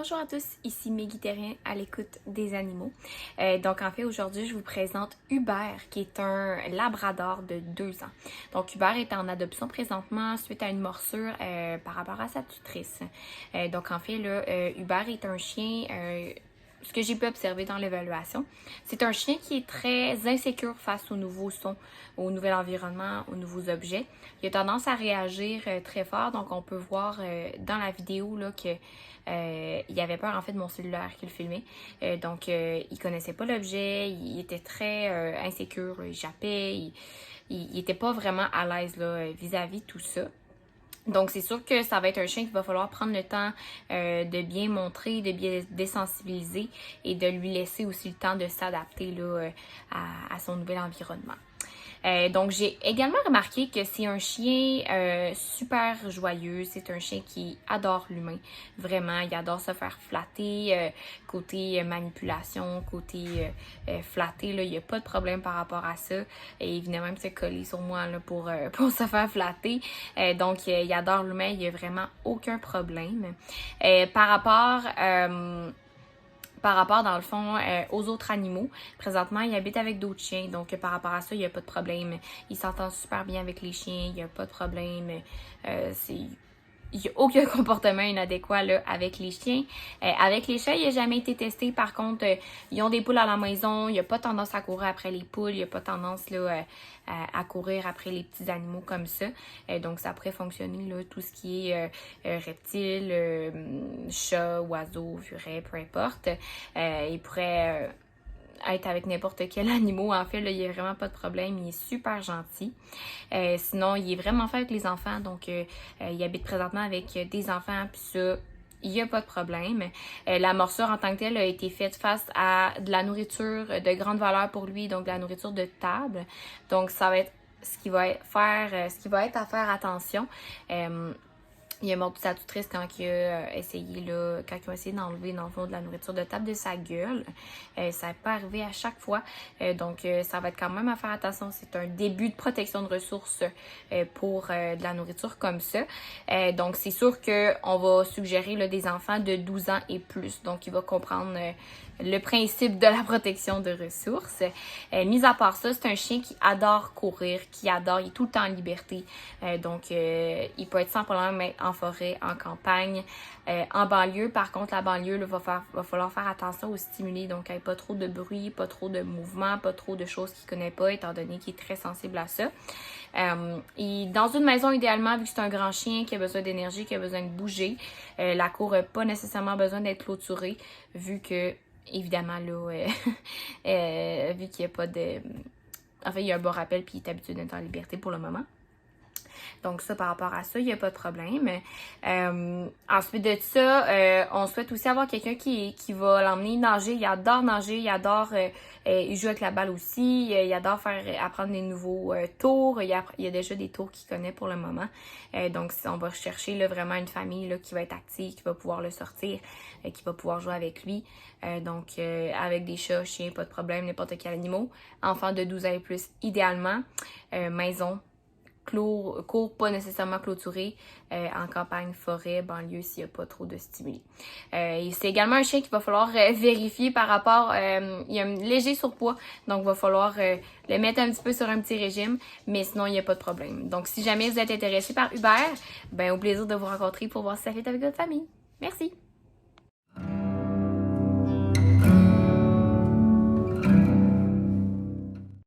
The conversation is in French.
Bonjour à tous, ici Meggy Terrien à l'écoute des animaux. Donc en fait aujourd'hui je vous présente Hubert qui est un labrador de 2 ans. Donc Hubert est en adoption présentement suite à une morsure par rapport à sa tutrice. Donc en fait là, Hubert est un chien... ce que j'ai pu observer dans l'évaluation, c'est un chien qui est très insécure face aux nouveaux sons, au nouvel environnement, aux nouveaux objets. Il a tendance à réagir très fort, donc on peut voir dans la vidéo là, que il avait peur en fait de mon cellulaire qui le filmait. Donc il connaissait pas l'objet, il était très insécure, il jappait, il était pas vraiment à l'aise vis-à-vis de tout ça. Donc, c'est sûr que ça va être un chien qu'il va falloir prendre le temps de bien montrer, de bien désensibiliser et de lui laisser aussi le temps de s'adapter à son nouvel environnement. Donc, j'ai également remarqué que c'est un chien super joyeux. C'est un chien qui adore l'humain. Vraiment, il adore se faire flatter. Côté manipulation, côté flatter, là, il n'y a pas de problème par rapport à ça. Et il venait même se coller sur moi là, pour se faire flatter. Donc, il adore l'humain. Il n'y a vraiment aucun problème. Par rapport, dans le fond, aux autres animaux, présentement, il habite avec d'autres chiens. Donc, par rapport à ça, il n'y a pas de problème. Il s'entend super bien avec les chiens. Il n'y a pas de problème. Il n'y a aucun comportement inadéquat là, avec les chiens. Avec les chats, il n'a jamais été testé. Par contre, ils ont des poules à la maison. Il n'a pas tendance à courir après les poules. Il n'a pas tendance là, à courir après les petits animaux comme ça. Donc, ça pourrait fonctionner, là, tout ce qui est reptiles, chats, oiseaux, furets, peu importe. Il pourrait... être avec n'importe quel animal. En fait, là, il n'y a vraiment pas de problème. Il est super gentil. Sinon, il est vraiment fait avec les enfants. Donc, il habite présentement avec des enfants. Puis ça, il n'y a pas de problème. La morsure en tant que telle a été faite face à de la nourriture de grande valeur pour lui. Donc, de la nourriture de table. Donc, ça va être ce qui va être à faire attention. Il a mordu sa tutrice quand il a essayé, là, quand ils ont essayé d'enlever, dans le fond, de la nourriture de table de sa gueule. Ça n'est pas arrivé à chaque fois. Donc, ça va être quand même à faire attention. C'est un début de protection de ressources pour de la nourriture comme ça. Donc, c'est sûr qu'on va suggérer là, des enfants de 12 ans et plus. Donc, il va comprendre le principe de la protection de ressources. Mis à part ça, c'est un chien qui adore courir, il est tout le temps en liberté. Donc, il peut être sans problème en forêt, en campagne, en banlieue. Par contre, la banlieue, là, va falloir faire attention aux stimuli. Donc, il n'y a pas trop de bruit, pas trop de mouvement, pas trop de choses qu'il ne connaît pas, étant donné qu'il est très sensible à ça. Et dans une maison, idéalement, vu que c'est un grand chien qui a besoin d'énergie, qui a besoin de bouger, la cour n'a pas nécessairement besoin d'être clôturée, vu que évidemment, là, vu qu'il n'y a pas de... En fait, il y a un bon rappel puis il est habitué d'être en liberté pour le moment. Donc ça, par rapport à ça, il n'y a pas de problème. Ensuite de ça, on souhaite aussi avoir quelqu'un qui va l'emmener nager. Il adore nager, il joue avec la balle aussi, il adore apprendre des nouveaux tours. Il y a déjà des tours qu'il connaît pour le moment. Donc on va rechercher là, vraiment une famille là, qui va être active, qui va pouvoir le sortir, qui va pouvoir jouer avec lui. Donc avec des chats, chiens, pas de problème, n'importe quel animal. Enfant de 12 ans et plus, idéalement. Maison. Cours pas nécessairement clôturé, en campagne, forêt, banlieue, s'il n'y a pas trop de stimuli. Et c'est également un chien qu'il va falloir vérifier par rapport, il y a un léger surpoids, donc il va falloir le mettre un petit peu sur un petit régime, mais sinon il n'y a pas de problème. Donc si jamais vous êtes intéressé par Hubert, ben au plaisir de vous rencontrer pour voir si ça fait avec votre famille. Merci!